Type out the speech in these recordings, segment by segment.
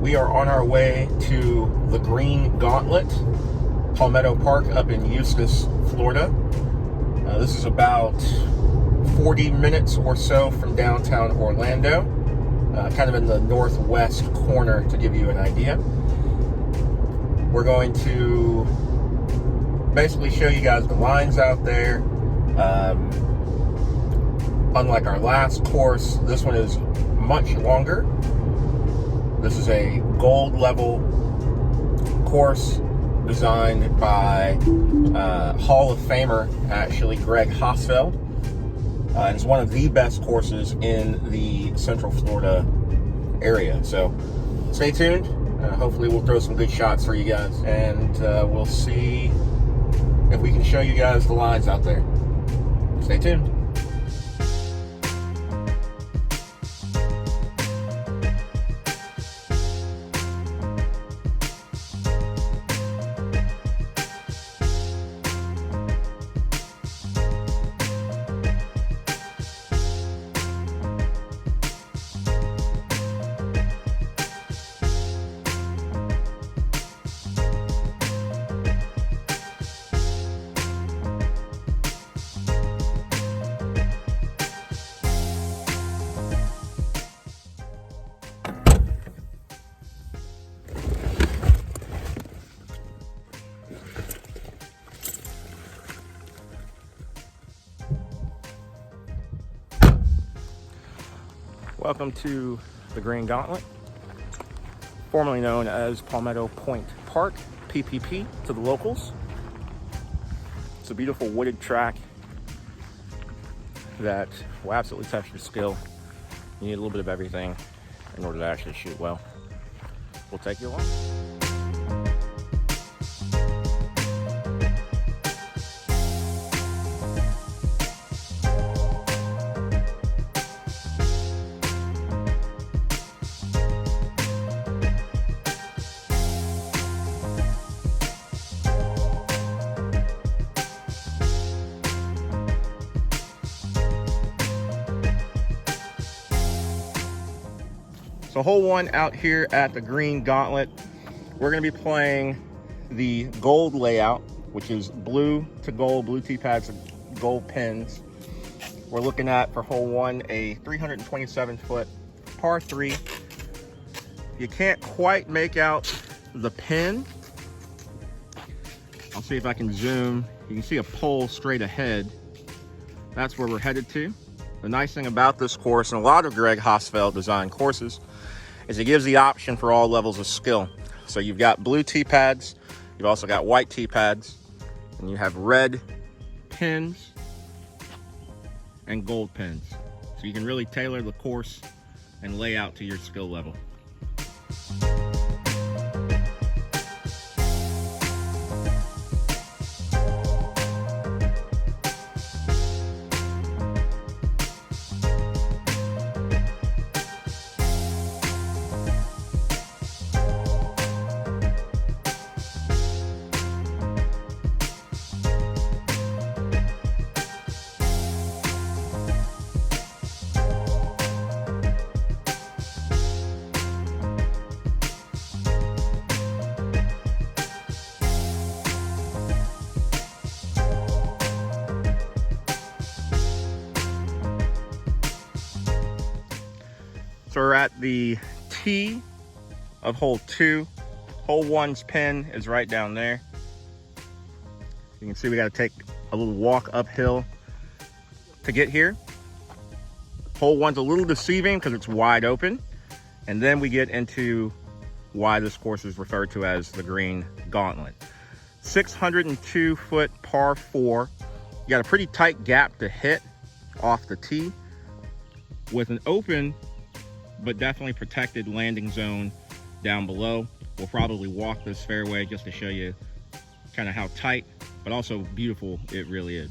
We are on our way to the Green Gauntlet, Palmetto Park up in Eustis, Florida. This is about 40 minutes or so from downtown Orlando, kind of in the northwest corner to give you an idea. We're going to basically show you guys the lines out there. Unlike our last course, this one is much longer. This is a gold level course designed by Hall of Famer, actually, Greg Hosfeld. It's one of the best courses in the Central Florida area. So stay tuned. Hopefully we'll throw some good shots for you guys, and we'll see if we can show you guys the lines out there. Stay tuned. Welcome to the Green Gauntlet, formerly known as Palmetto Point Park, PPP to the locals. It's a beautiful wooded track that will absolutely test your skill. You need a little bit of everything in order to actually shoot well. We'll take you along. So hole one out here at the Green Gauntlet, we're going to be playing the gold layout, which is blue to gold, blue tee pads and gold pins. We're looking at, for hole one, a 327-foot par 3. You can't quite make out the pin. I'll see if I can zoom. You can see a pole straight ahead. That's where we're headed to. The nice thing about this course, and a lot of Greg Hosfeld designed courses, is it gives the option for all levels of skill. So you've got blue tee pads, you've also got white tee pads, and you have red pins and gold pins. So you can really tailor the course and layout to your skill level. So we're at the tee of hole 2. Hole 1's pin is right down there. You can see we got to take a little walk uphill to get here. Hole 1's a little deceiving because it's wide open. And then we get into why this course is referred to as the Green Gauntlet. 602-foot par 4. You got a pretty tight gap to hit off the tee with an open but definitely protected landing zone down below. We'll probably walk this fairway just to show you kind of how tight, but also beautiful it really is.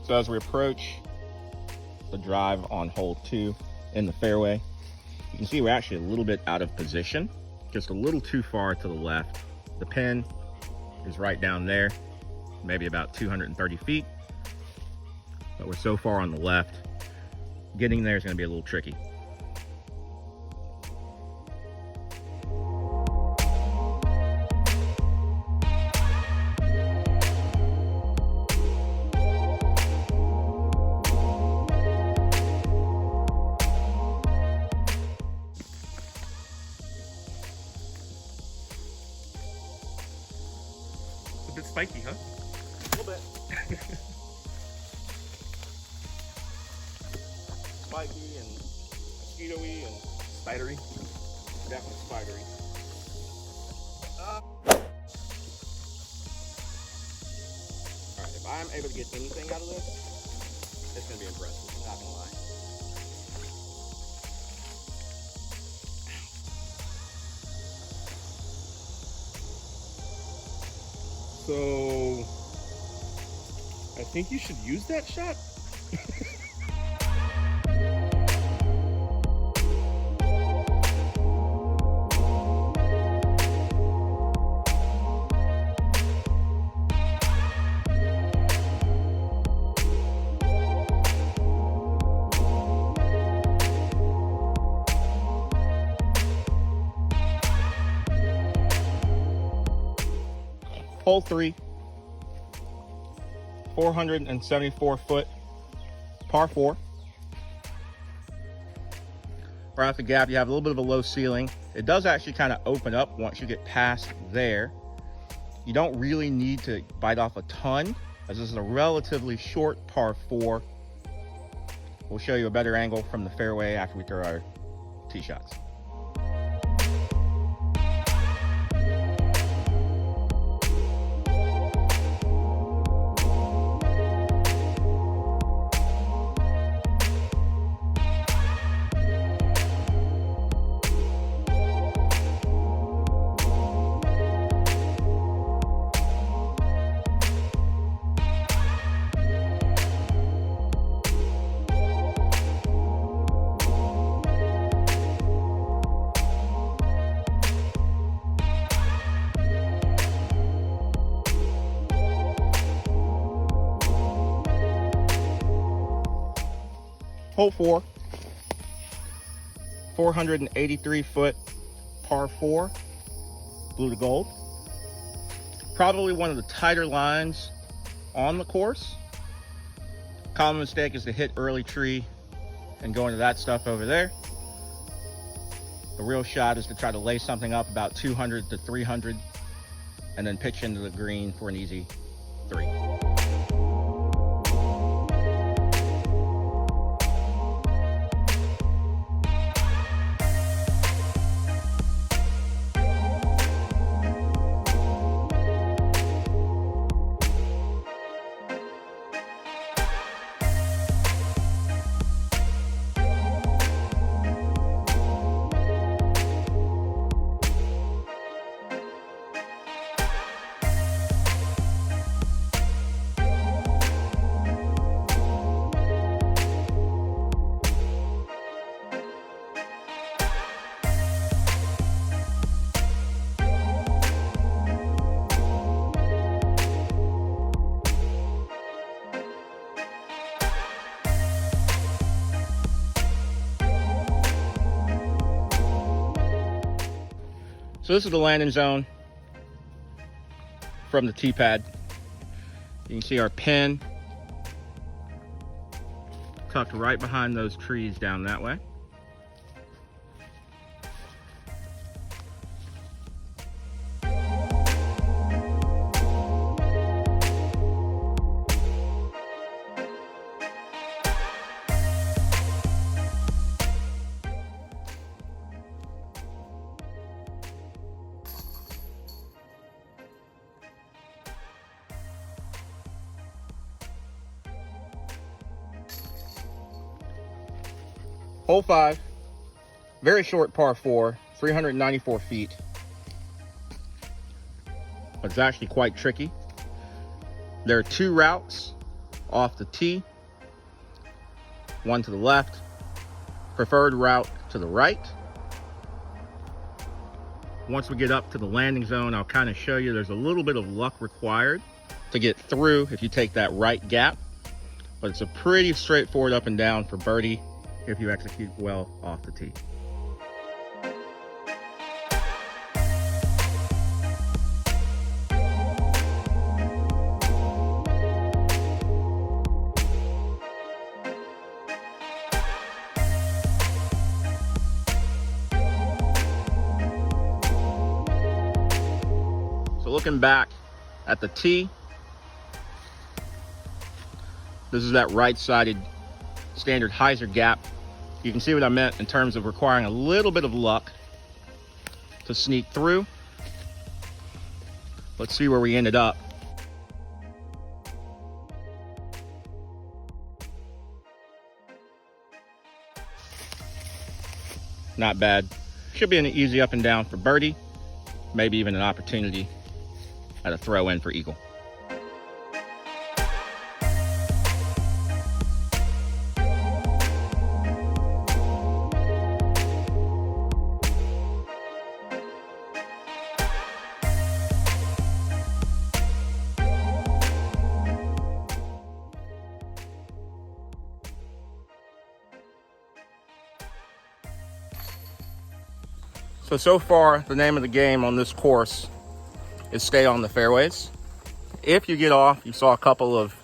So as we approach the drive on hole 2 in the fairway, you can see we're actually a little bit out of position, just a little too far to the left. The pin is right down there, maybe about 230 feet, but we're so far on the left, getting there is going to be a little tricky. A bit spiky, huh? A little bit. Spiky and mosquito-y and spidery. Definitely spidery. Alright, if I'm able to get anything out of this, it's going to be impressive. I'm not going to lie. So, I think you should use that shot. Hole 3, 474 foot, par 4. Right off the gap, you have a little bit of a low ceiling. It does actually kind of open up once you get past there. You don't really need to bite off a ton, as this is a relatively short par 4. We'll show you a better angle from the fairway after we throw our tee shots. Hole 4, 483 foot, par 4, blue to gold. Probably one of the tighter lines on the course. Common mistake is to hit early tree and go into that stuff over there. The real shot is to try to lay something up about 200 to 300 and then pitch into the green for an easy 3. So this is the landing zone from the tee pad. You can see our pin tucked right behind those trees down that way. Hole 5, very short par 4, 394 feet. But it's actually quite tricky. There are 2 routes off the tee, one to the left, preferred route to the right. Once we get up to the landing zone, I'll kind of show you there's a little bit of luck required to get through if you take that right gap, but it's a pretty straightforward up and down for birdie if you execute well off the tee. So looking back at the tee, this is that right-sided standard hyzer gap. You can see what I meant in terms of requiring a little bit of luck to sneak through. Let's see where we ended up. Not bad. Should be an easy up and down for birdie. Maybe even an opportunity at a throw in for eagle. So far, the name of the game on this course is stay on the fairways. If you get off, you saw a couple of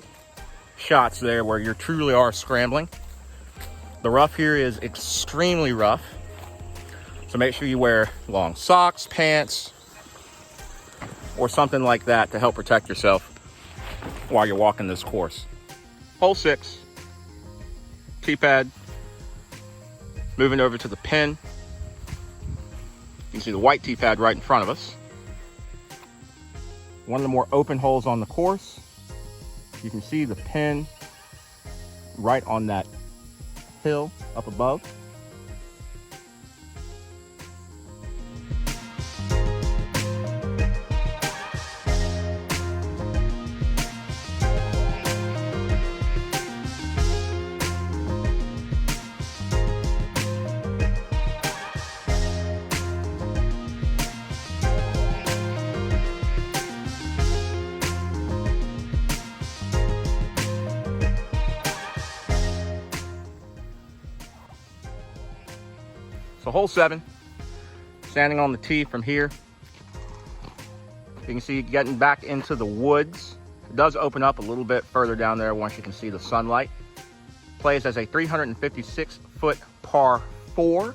shots there where you truly are scrambling. The rough here is extremely rough, so make sure you wear long socks, pants, or something like that to help protect yourself while you're walking this course. Hole 6, tee pad, moving over to the pin. You can see the white tee pad right in front of us. One of the more open holes on the course. You can see the pin right on that hill up above. So hole 7, standing on the tee from here. You can see getting back into the woods. It does open up a little bit further down there once you can see the sunlight. Plays as a 356-foot par 4.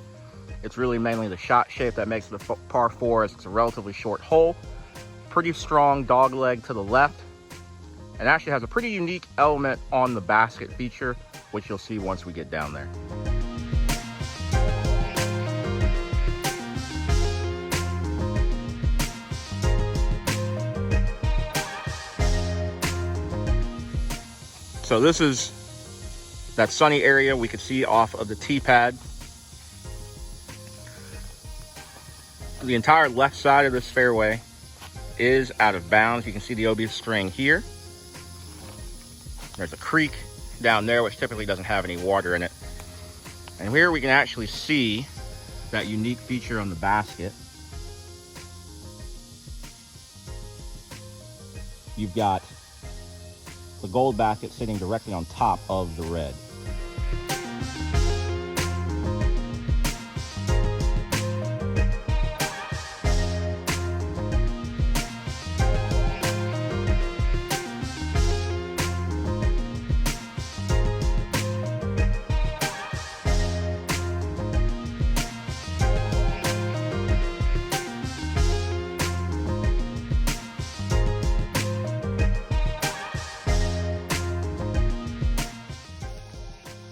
It's really mainly the shot shape that makes it a par 4, as it's a relatively short hole. Pretty strong dog leg to the left. And actually has a pretty unique element on the basket feature, which you'll see once we get down there. So this is that sunny area we could see off of the tee pad. The entire left side of this fairway is out of bounds. You can see the OB string here. There's a creek down there, which typically doesn't have any water in it. And here we can actually see that unique feature on the basket. You've got the gold basket sitting directly on top of the red.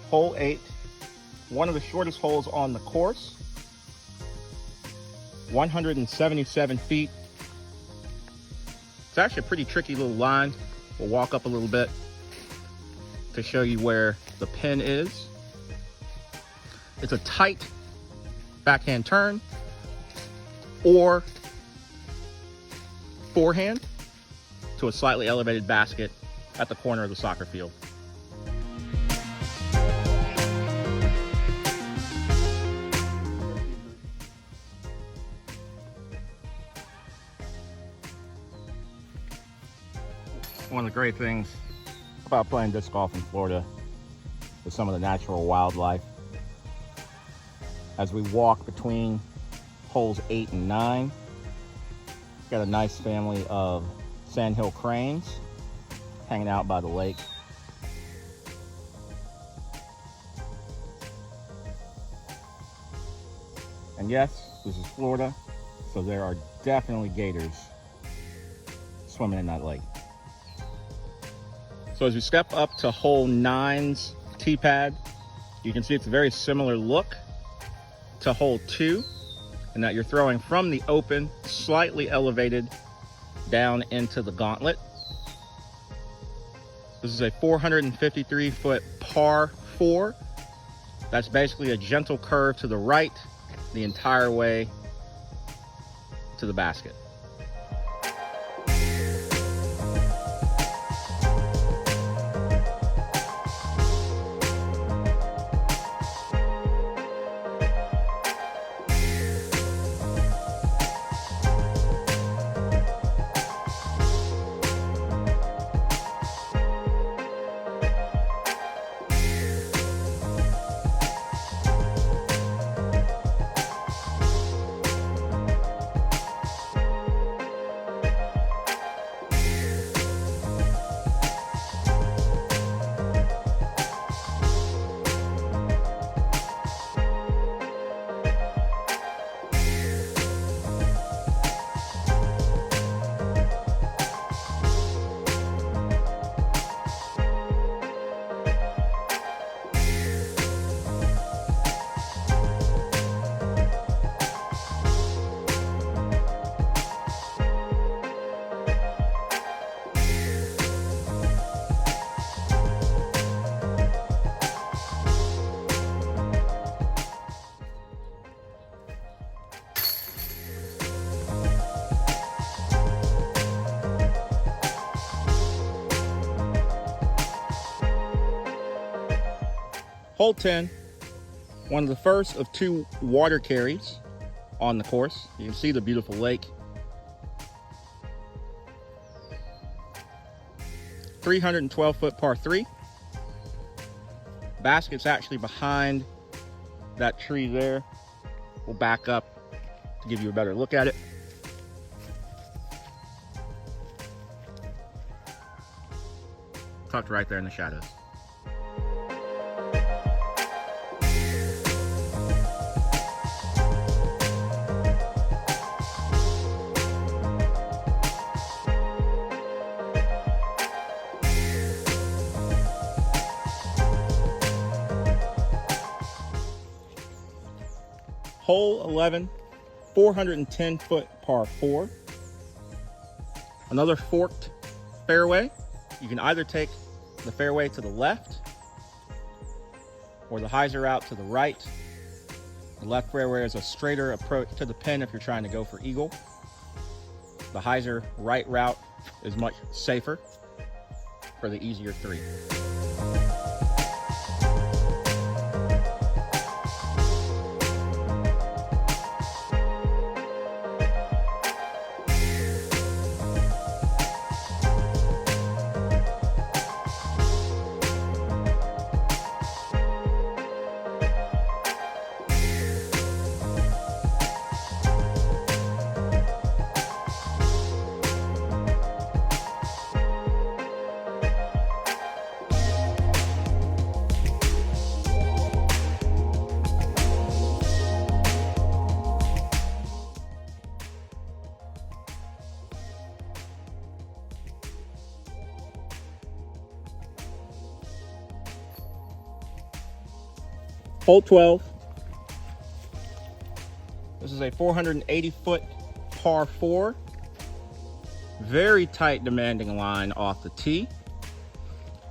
Hole 8, one of the shortest holes on the course, 177 feet. It's actually a pretty tricky little line. We'll walk up a little bit to show you where the pin is. It's a tight backhand turn or forehand to a slightly elevated basket at the corner of the soccer field. One of the great things about playing disc golf in Florida is some of the natural wildlife. As we walk between holes 8 and 9, got a nice family of sandhill cranes hanging out by the lake. And yes, this is Florida, so there are definitely gators swimming in that lake. So as you step up to hole 9's tee pad, you can see it's a very similar look to hole 2, in that you're throwing from the open, slightly elevated down into the Gauntlet. This is a 453-foot par 4. That's basically a gentle curve to the right the entire way to the basket. Hole 10, one of the first of 2 water carries on the course. You can see the beautiful lake. 312-foot par 3. Basket's actually behind that tree there. We'll back up to give you a better look at it. Tucked right there in the shadows. Hole 11, 410-foot par 4. Another forked fairway. You can either take the fairway to the left or the hyzer route to the right. The left fairway is a straighter approach to the pin if you're trying to go for eagle. The hyzer right route is much safer for the easier 3. Hole 12. This is a 480-foot par 4. Very tight, demanding line off the tee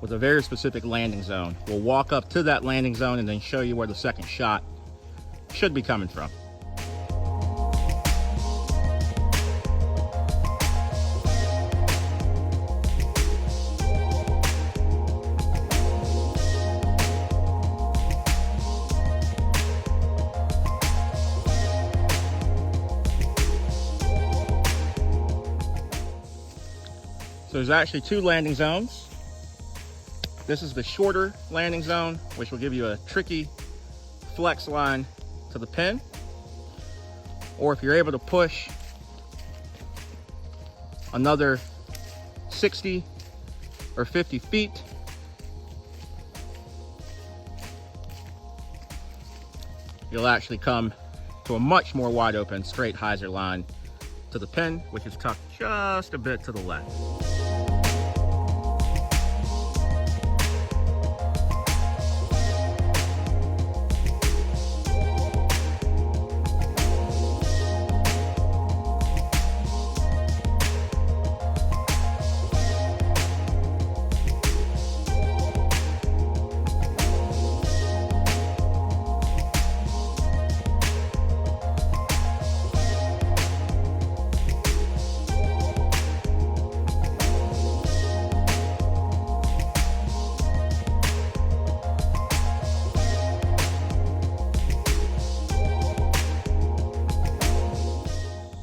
with a very specific landing zone. We'll walk up to that landing zone and then show you where the second shot should be coming from. So there's actually two landing zones. This is the shorter landing zone, which will give you a tricky flex line to the pin. Or if you're able to push another 60 or 50 feet, you'll actually come to a much more wide open straight hyzer line to the pin, which is tucked just a bit to the left.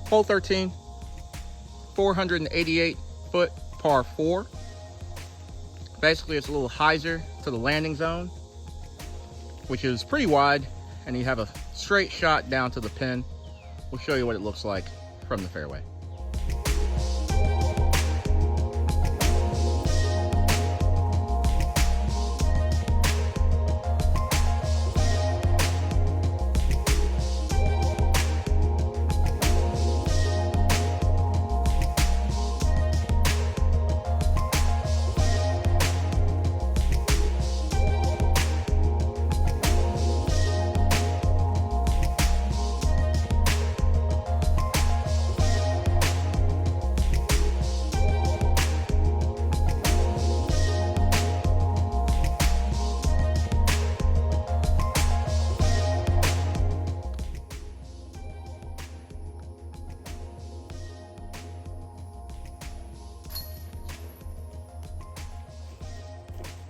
Hole 13, 488 foot par 4. Basically, it's a little hyzer to the landing zone, which is pretty wide, and you have a straight shot down to the pin. We'll show you what it looks like from the fairway.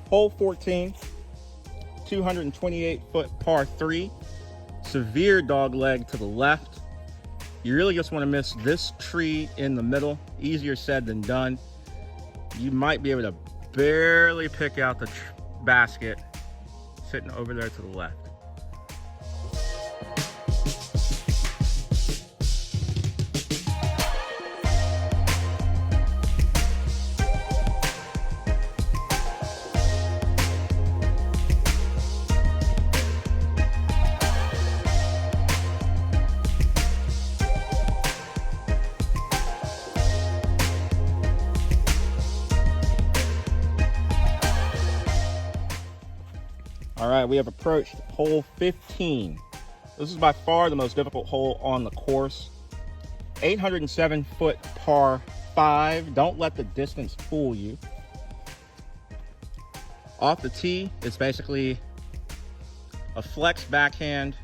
Hole 14, 228 foot par 3, severe dog leg to the left. You really just want to miss this tree in the middle. Easier said than done. You might be able to barely pick out the basket sitting over there to the left. All right, we have approached hole 15. This is by far the most difficult hole on the course. 807 foot par 5. Don't let the distance fool you. Off the tee, it's basically a flex backhand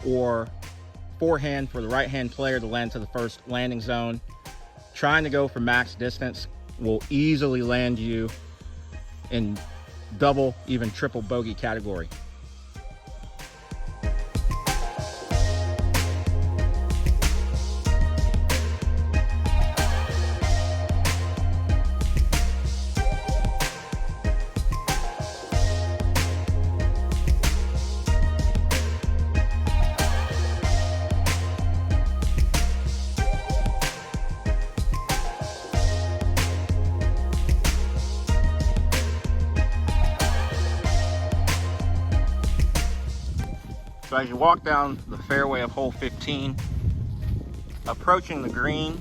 or forehand for the right-hand player to land to the first landing zone. Trying to go for max distance will easily land you in double, even triple bogey category. So as you walk down the fairway of hole 15, approaching the green,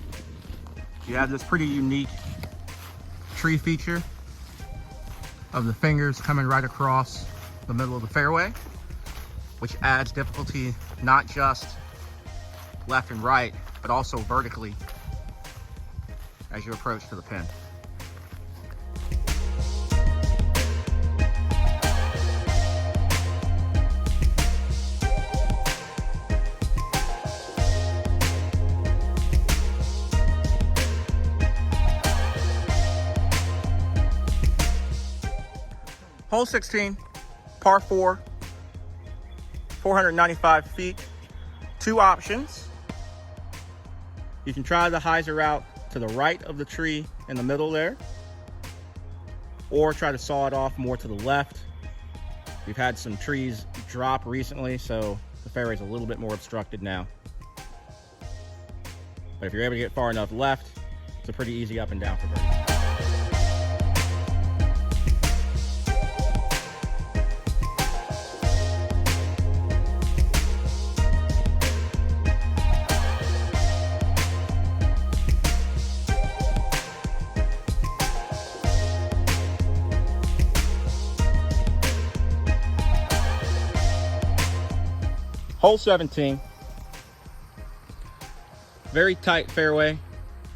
you have this pretty unique tree feature of the fingers coming right across the middle of the fairway, which adds difficulty not just left and right, but also vertically as you approach to the pin. Hole 16, par 4, 495 feet, 2 options. You can try the hyzer route to the right of the tree in the middle there, or try to saw it off more to the left. We've had some trees drop recently, so the fairway is a little bit more obstructed now. But if you're able to get far enough left, it's a pretty easy up and down for birdie. Hole 17, very tight fairway.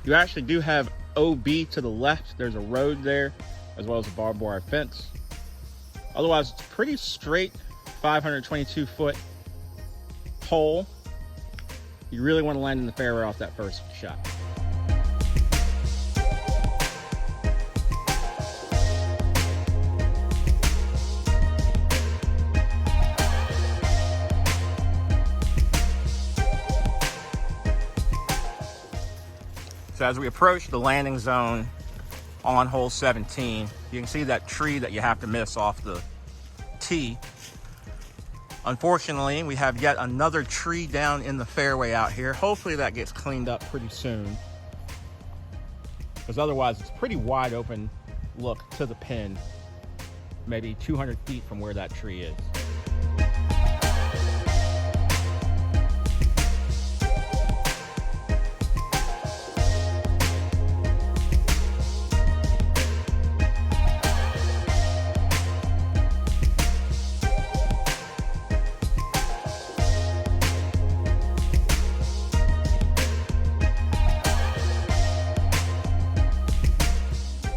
You actually do have OB to the left. There's a road there, as well as a barbed wire fence. Otherwise, it's pretty straight, 522-foot hole. You really want to land in the fairway off that first shot. So as we approach the landing zone on hole 17, you can see that tree that you have to miss off the tee. Unfortunately, we have yet another tree down in the fairway out here. Hopefully that gets cleaned up pretty soon, because otherwise it's a pretty wide open look to the pin, maybe 200 feet from where that tree is.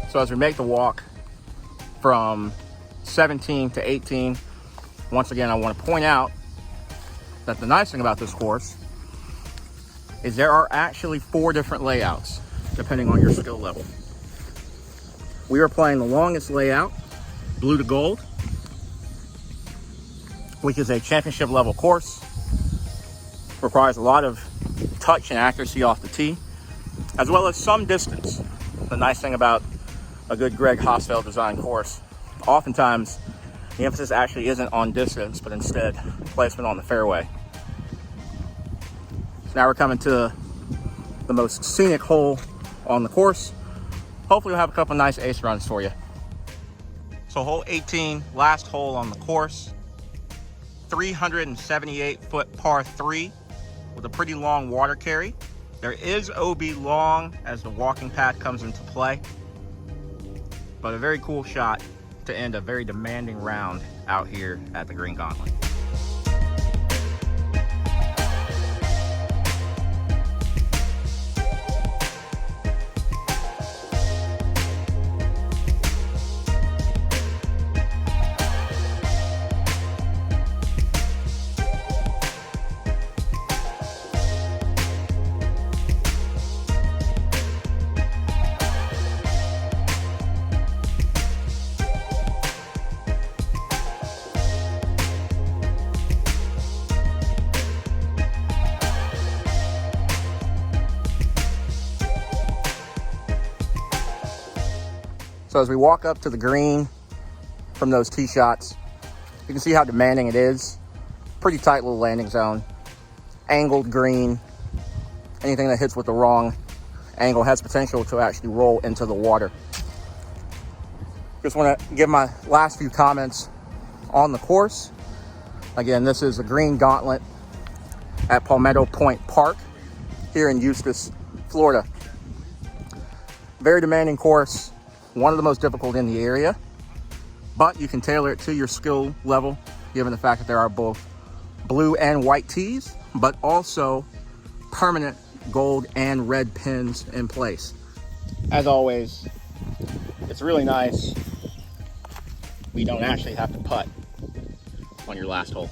So as we make the walk from 17 to 18, once again, I want to point out that the nice thing about this course is there are actually 4 different layouts, depending on your skill level. We are playing the longest layout, blue to gold, which is a championship level course. Requires a lot of touch and accuracy off the tee, as well as some distance. The nice thing about a good Greg Hosfeld design course, oftentimes the emphasis actually isn't on distance, but instead placement on the fairway. So now we're coming to the most scenic hole on the course. Hopefully we'll have a couple nice ace runs for you. So hole 18, last hole on the course, 378-foot par 3 with a pretty long water carry. There is OB long as the walking path comes into play, but a very cool shot to end a very demanding round out here at the Green Gauntlet. So as we walk up to the green from those tee shots, you can see how demanding it is. Pretty tight little landing zone. Angled green. Anything that hits with the wrong angle has potential to actually roll into the water. Just want to give my last few comments on the course. Again, this is the Green Gauntlet at Palmetto Point Park here in Eustis, Florida. Very demanding course. One of the most difficult in the area, but you can tailor it to your skill level, given the fact that there are both blue and white tees, but also permanent gold and red pins in place. As always, it's really nice we don't actually have to putt on your last hole.